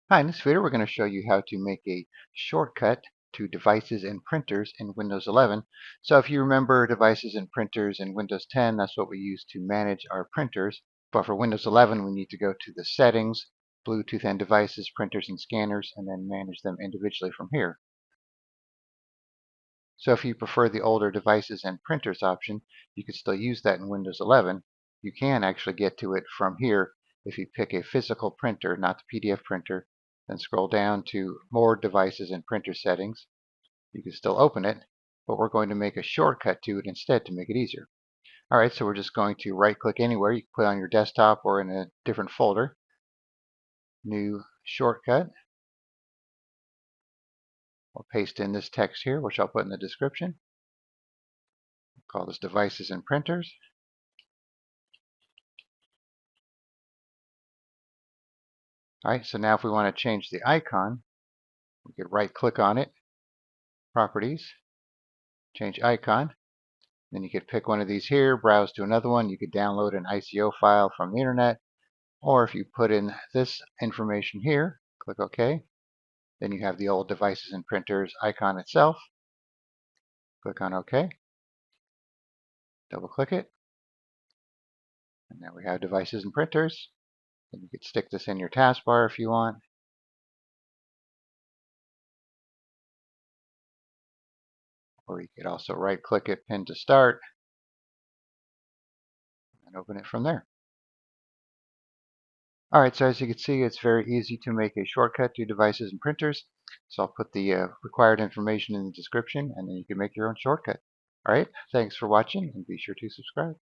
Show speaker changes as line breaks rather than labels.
Hi, in this video we're going to show you how to make a shortcut to devices and printers in Windows 11. So if you remember devices and printers in Windows 10, that's what we use to manage our printers. But for Windows 11 we need to go to the settings, Bluetooth and devices, printers and scanners, and then manage them individually from here. So if you prefer the older devices and printers option, you could still use that in Windows 11. You can actually get to it from here if you pick a physical printer, not the PDF printer, then scroll down to more devices and printer settings. You can still open it, but we're going to make a shortcut to it instead to make it easier. Alright, so we're just going to right click anywhere. You can put it on your desktop or in a different folder. New shortcut. We'll paste in this text here, which I'll put in the description. We'll call this devices and printers. Alright, so now if we want to change the icon, we could right click on it, properties, change icon. Then you could pick one of these here, browse to another one. You could download an ICO file from the internet, or if you put in this information here, click OK. Then you have the old devices and printers icon itself. Click on OK. Double click it. And now we have devices and printers. Then you could stick this in your taskbar if you want. Or you could also right click it, pin to start, and open it from there. Alright, so as you can see, it's very easy to make a shortcut to devices and printers. So I'll put the required information in the description, and then you can make your own shortcut. Alright, thanks for watching, and be sure to subscribe.